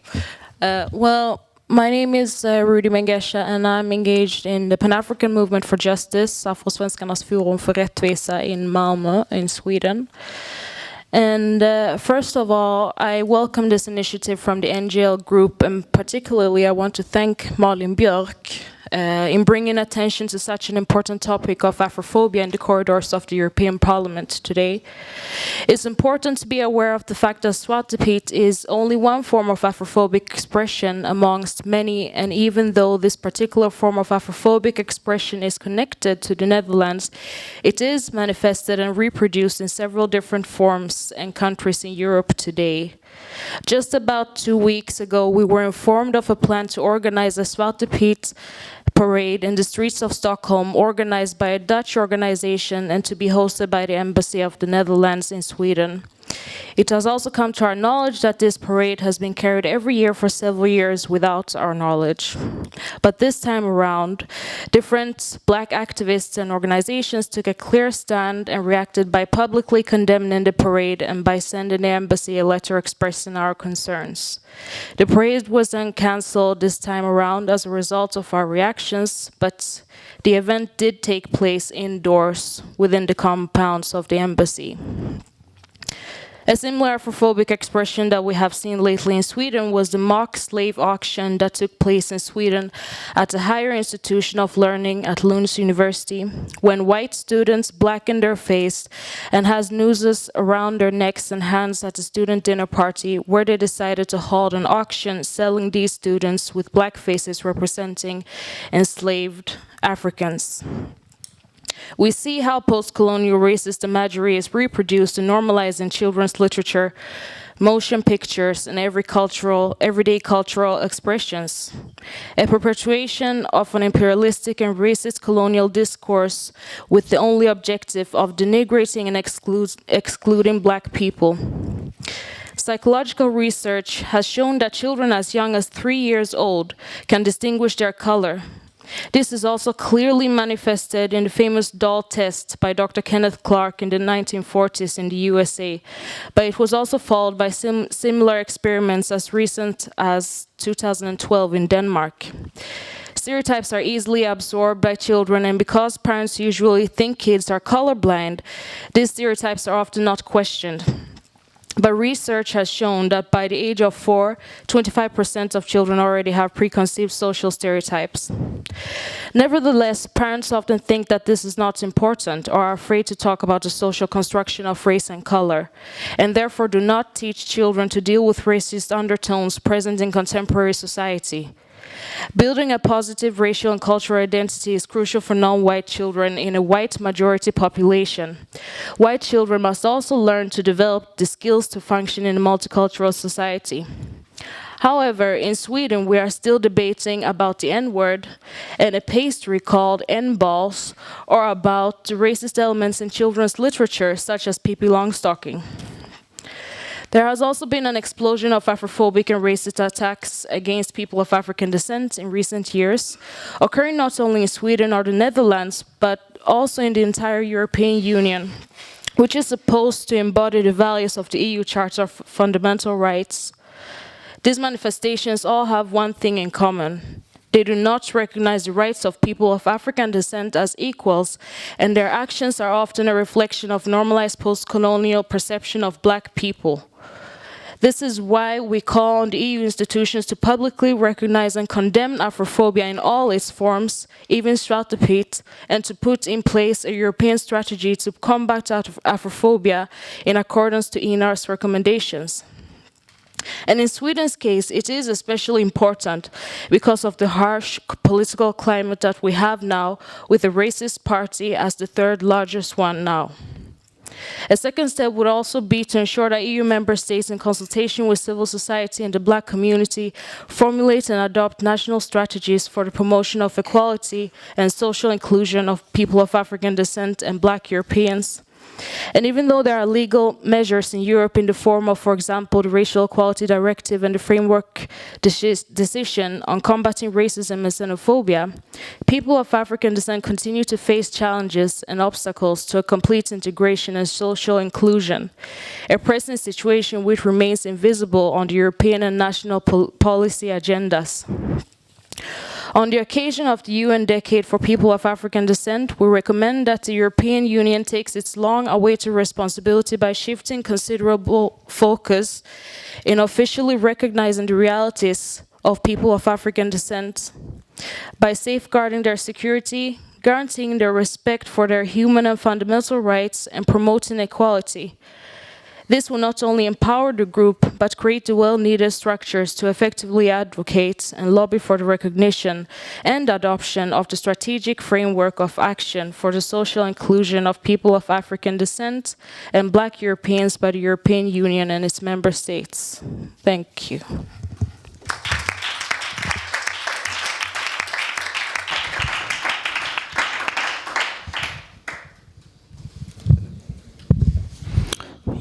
Speaker 7: Well, my name is Rudy Mengesha, and I'm engaged in the Pan-African Movement for Justice, Afrosvenskarnas Forum för Rättvisa in Malmö, in Sweden. And first of all, I welcome this initiative from the NGL group, and particularly I want to thank Malin Bjork in bringing attention to such an important topic of Afrophobia in the corridors of the European Parliament today. It's important to be aware of the fact that Zwarte Piet is only one form of Afrophobic expression amongst many, and even though this particular form of Afrophobic expression is connected to the Netherlands, it is manifested and reproduced in several different forms and countries in Europe today. Just about 2 weeks ago, we were informed of a plan to organize a Zwarte Piet parade in the streets of Stockholm, organized by a Dutch organization and to be hosted by the Embassy of the Netherlands in Sweden. It has also come to our knowledge that this parade has been carried every year for several years without our knowledge. But this time around, different black activists and organizations took a clear stand and reacted by publicly condemning the parade and by sending the embassy a letter expressing our concerns. The parade was then cancelled this time around as a result of our reactions, but the event did take place indoors within the compounds of the embassy. A similar Afrophobic expression that we have seen lately in Sweden was the mock slave auction that took place in Sweden at a higher institution of learning at Lund University, when white students blackened their face and had nooses around their necks and hands at a student dinner party, where they decided to hold an auction selling these students with black faces representing enslaved Africans. We see how post-colonial racist imagery is reproduced and normalized in children's literature, motion pictures, and everyday cultural expressions. A perpetuation of an imperialistic and racist colonial discourse with the only objective of denigrating and excluding black people. Psychological research has shown that children as young as 3 years old can distinguish their color. This is also clearly manifested in the famous doll test by Dr. Kenneth Clark in the 1940s in the USA, but it was also followed by similar experiments as recent as 2012 in Denmark. Stereotypes are easily absorbed by children, and because parents usually think kids are colorblind, these stereotypes are often not questioned. But research has shown that by the age of 4, 25% of children already have preconceived social stereotypes. Nevertheless, parents often think that this is not important or are afraid to talk about the social construction of race and color, and therefore do not teach children to deal with racist undertones present in contemporary society. Building a positive racial and cultural identity is crucial for non-white children in a white majority population. White children must also learn to develop the skills to function in a multicultural society. However, in Sweden, we are still debating about the N-word and a pastry called N-balls, or about the racist elements in children's literature, such as Pippi Longstocking. There has also been an explosion of Afrophobic and racist attacks against people of African descent in recent years, occurring not only in Sweden or the Netherlands, but also in the entire European Union, which is supposed to embody the values of the EU Charter of Fundamental Rights. These manifestations all have one thing in common. They do not recognize the rights of people of African descent as equals, and their actions are often a reflection of normalized post-colonial perception of black people. This is why we call on the EU institutions to publicly recognize and condemn Afrophobia in all its forms, even Zwarte Piet, and to put in place a European strategy to combat Afrophobia in accordance to ENAR's recommendations. And in Sweden's case, it is especially important because of the harsh political climate that we have now, with the racist party as the third largest one now. A second step would also be to ensure that EU member states, in consultation with civil society and the black community, formulate and adopt national strategies for the promotion of equality and social inclusion of people of African descent and black Europeans. And even though there are legal measures in Europe in the form of, for example, the Racial Equality Directive and the Framework Decision on combating racism and xenophobia, people of African descent continue to face challenges and obstacles to a complete integration and social inclusion, a present situation which remains invisible on the European and national policy agendas. On the occasion of the UN Decade for People of African Descent, we recommend that the European Union takes its long-awaited responsibility by shifting considerable focus in officially recognizing the realities of people of African descent, by safeguarding their security, guaranteeing their respect for their human and fundamental rights, and promoting equality. This will not only empower the group, but create the well-needed structures to effectively advocate and lobby for the recognition and adoption of the strategic framework of action for the social inclusion of people of African descent and Black Europeans by the European Union and its member states. Thank you.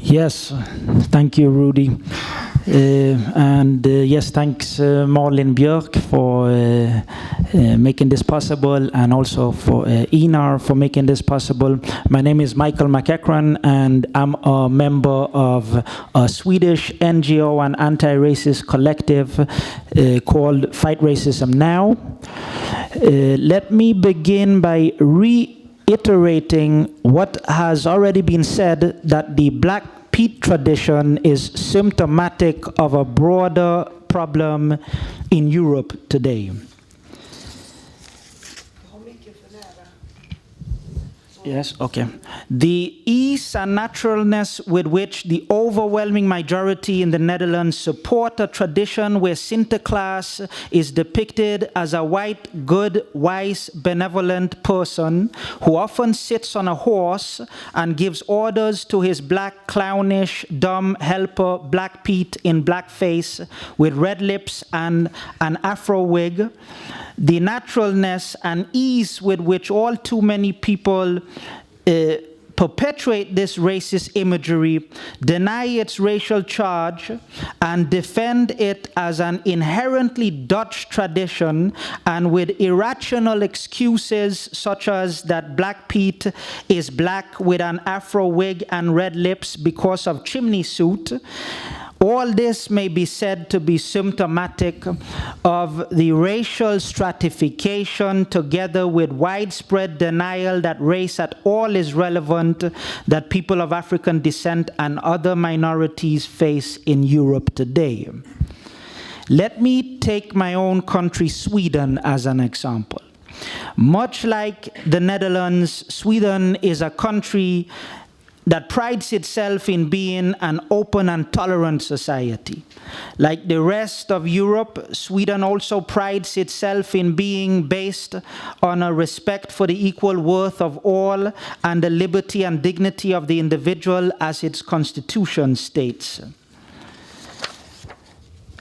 Speaker 8: Yes, thank you, Rudy. Yes, thanks Malin Bjork for making this possible, and also for ENAR for making this possible. My name is Michael McEachran, and I'm a member of a Swedish NGO and anti-racist collective called Fight Racism Now. Let me begin by reiterating what has already been said, that the black Piet tradition is symptomatic of a broader problem in Europe today. Yes, okay. The ease and naturalness with which the overwhelming majority in the Netherlands support a tradition where Sinterklaas is depicted as a white, good, wise, benevolent person who often sits on a horse and gives orders to his black, clownish, dumb helper, Black Pete in blackface with red lips and an afro wig. The naturalness and ease with which all too many people perpetuate this racist imagery, deny its racial charge, and defend it as an inherently Dutch tradition, and with irrational excuses such as that Black Pete is black with an afro wig and red lips because of chimney suit. All this may be said to be symptomatic of the racial stratification together with widespread denial that race at all is relevant that people of African descent and other minorities face in Europe today. Let me take my own country, Sweden, as an example. Much like the Netherlands, Sweden is a country that prides itself in being an open and tolerant society. Like the rest of Europe, Sweden also prides itself in being based on a respect for the equal worth of all and the liberty and dignity of the individual as its constitution states.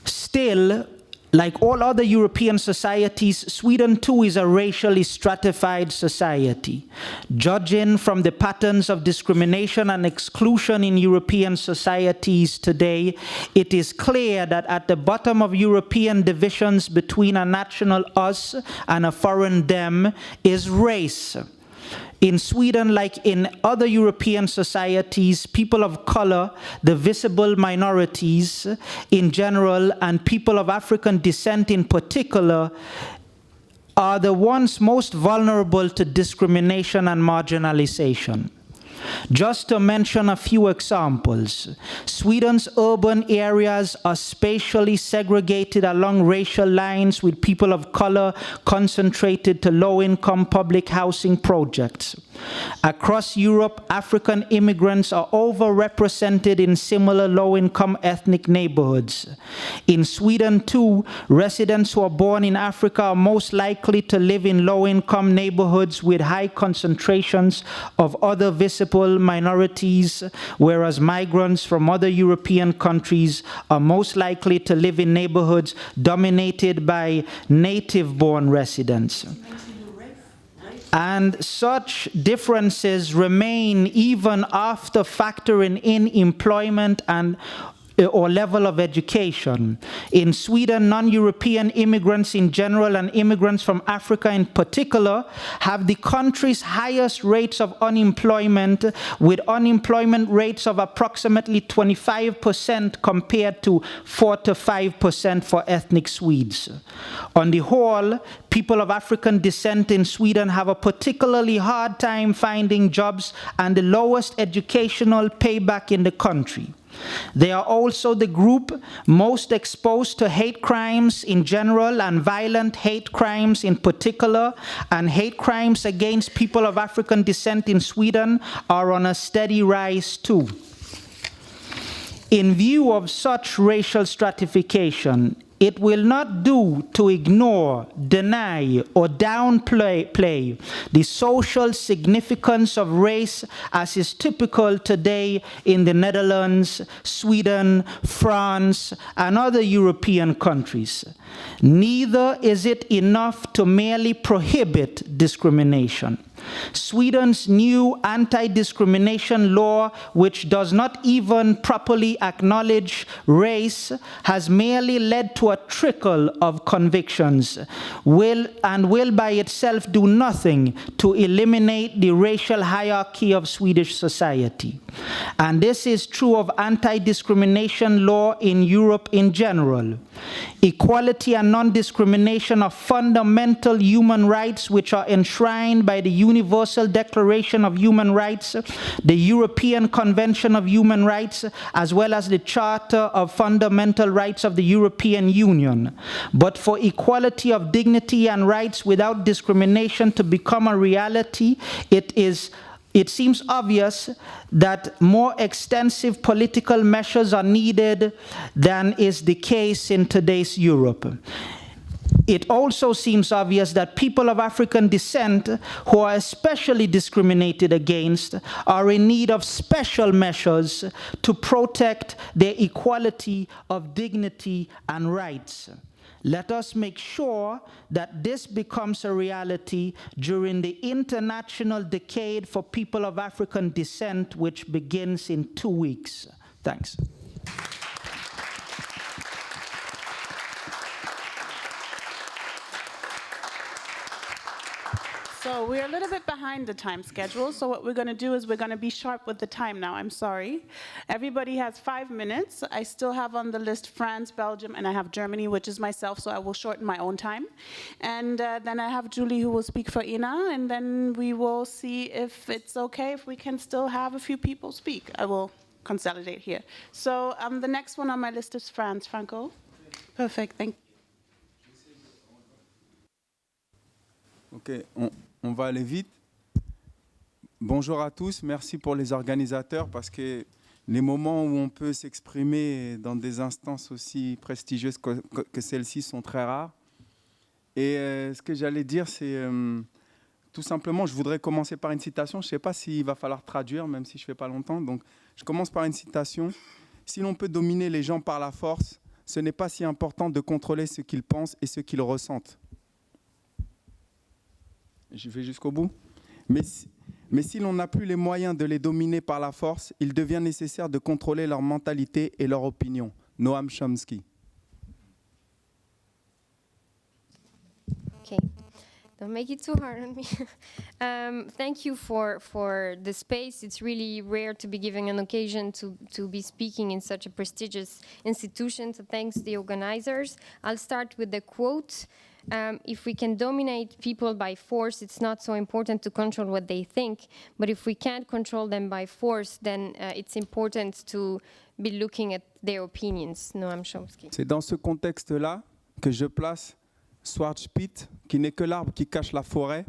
Speaker 8: Still, like all other European societies, Sweden too is a racially stratified society. Judging from the patterns of discrimination and exclusion in European societies today, it is clear that at the bottom of European divisions between a national us and a foreign them is race. In Sweden, like in other European societies, people of color, the visible minorities in general, and people of African descent in particular, are the ones most vulnerable to discrimination and marginalization. Just to mention a few examples, Sweden's urban areas are spatially segregated along racial lines with people of color concentrated to low-income public housing projects. Across Europe, African immigrants are overrepresented in similar low-income ethnic neighborhoods. In Sweden, too, residents who are born in Africa are most likely to live in low-income neighborhoods with high concentrations of other visible minorities, whereas migrants from other European countries are most likely to live in neighborhoods dominated by native-born residents. And such differences remain even after factoring in employment and or level of education. In Sweden, non-European immigrants in general and immigrants from Africa in particular have the country's highest rates of unemployment, with unemployment rates of approximately 25% compared to 4 to 5% for ethnic Swedes. On the whole, people of African descent in Sweden have a particularly hard time finding jobs and the lowest educational payback in the country. They are also the group most exposed to hate crimes in general and violent hate crimes in particular, and hate crimes against people of African descent in Sweden are on a steady rise too. In view of such racial stratification, it will not do to ignore, deny, or downplay the social significance of race as is typical today in the Netherlands, Sweden, France, and other European countries. Neither is it enough to merely prohibit discrimination. Sweden's new anti-discrimination law, which does not even properly acknowledge race, has merely led to a trickle of convictions, will by itself do nothing to eliminate the racial hierarchy of Swedish society. And this is true of anti-discrimination law in Europe in general. Equality and non-discrimination are fundamental human rights which are enshrined by the Universal Declaration of Human Rights, the European Convention of Human Rights, as well as the Charter of Fundamental Rights of the European Union. But for equality of dignity and rights without discrimination to become a reality, it seems obvious that more extensive political measures are needed than is the case in today's Europe. It also seems obvious that people of African descent who are especially discriminated against are in need of special measures to protect their equality of dignity and rights. Let us make sure that this becomes a reality during the International Decade for People of African Descent, which begins in 2 weeks. Thanks.
Speaker 2: So we're a little bit behind the time schedule, so what we're going to do is we're going to be sharp with the time now. I'm sorry. Everybody has 5 minutes. I still have on the list France, Belgium, and I have Germany, which is myself, so I will shorten my own time. And then I have Julie, who will speak for Ina, and then we will see if it's okay, if we can still have a few people speak. I will consolidate here. So the next one on my list is France. Franco? Perfect, thank you.
Speaker 9: Ok, on va aller vite. Bonjour à tous, merci pour les organisateurs parce que les moments où on peut s'exprimer dans des instances aussi prestigieuses que celles-ci sont très rares. Et ce que j'allais dire, c'est tout simplement, je voudrais commencer par une citation. Je ne sais pas s'il va falloir traduire, même si je ne fais pas longtemps. Donc, je commence par une citation. Si l'on peut dominer les gens par la force, ce n'est pas si important de contrôler ce qu'ils pensent et ce qu'ils ressentent. Je vais jusqu'au bout. Mais si l'on n'a plus les moyens de les dominer par la force, il devient nécessaire de contrôler leur mentalité et leur opinion. Noam Chomsky.
Speaker 5: Okay, don't make it too hard on me. Thank you for the space. It's really rare to be given an occasion to be speaking in such a prestigious institution, so thanks the organizers. I'll start with the quote. If we can dominate people by force, it's not so important to control what they think. But if we can't control them by force, then it's important to be looking at their opinions. Noam Chomsky.
Speaker 9: C'est dans ce contexte-là que je place Zwarte Piet, qui n'est que l'arbre qui cache la forêt,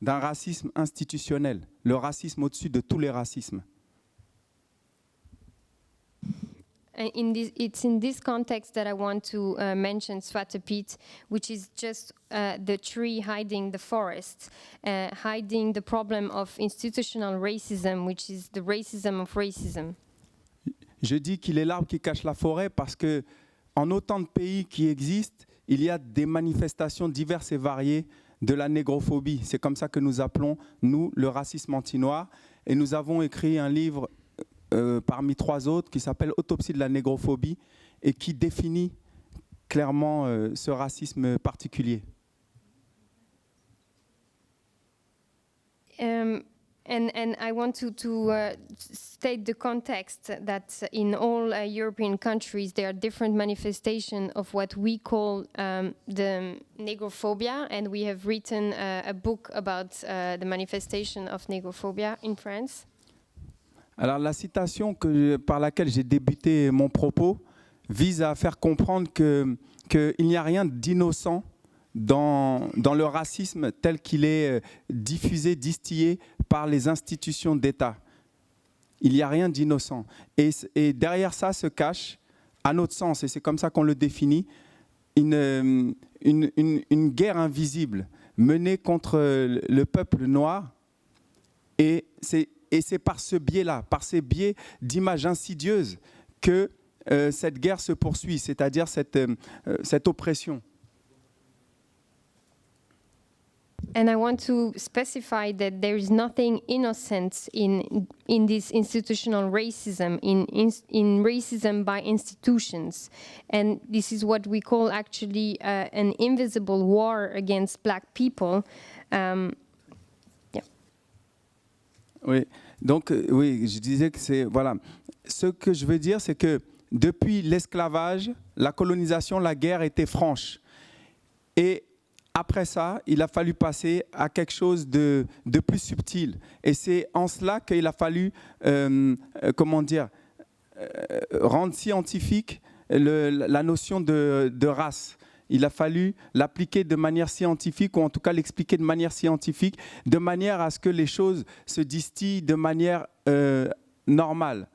Speaker 9: d'un racisme institutionnel, le racisme au-dessus de tous les racismes.
Speaker 5: It's in this context that I want to mention Zwarte Piet, which is just the tree hiding the forest, hiding the problem of institutional racism, which is the racism of racism.
Speaker 9: Je dis qu'il est l'arbre qui cache la forêt parce que, en autant de pays qui existent, il y a des manifestations diverses et variées de la négrophobie. C'est comme ça que nous appelons, nous, le racisme anti-noir. Et nous avons écrit un livre parmi 3 autres qui s'appelle Autopsie de la négrophobie et qui définit clairement ce racisme particulier.
Speaker 5: And I want to state the context that in all European countries there are different manifestations of what we call the negrophobia, and we have written a book about the manifestation of negrophobia in France.
Speaker 9: Alors la citation par laquelle j'ai débuté mon propos vise à faire comprendre qu'il n'y a rien d'innocent dans le racisme tel qu'il est diffusé, distillé par les institutions d'État. Il n'y a rien d'innocent. Et derrière ça se cache, à notre sens, et c'est comme ça qu'on le définit, une guerre invisible menée contre le peuple noir. Et c'est par ce biais-là, par ces biais d'images insidieuses que cette guerre se poursuit, c'est-à-dire cette oppression.
Speaker 5: And I want to specify that there is nothing innocent in this institutional racism, in racism by institutions. And this is what we call actually an invisible war against black people.
Speaker 9: Oui, donc oui, je disais que c'est voilà. Ce que je veux dire, c'est que depuis l'esclavage, la colonisation, la guerre était franche. Et après ça, il a fallu passer à quelque chose de plus subtil. Et c'est en cela qu'il a fallu, comment dire, rendre scientifique la notion de race. Il a fallu l'appliquer de manière scientifique, ou en tout cas l'expliquer de manière scientifique, de manière à ce que les choses se distillent de manière normale.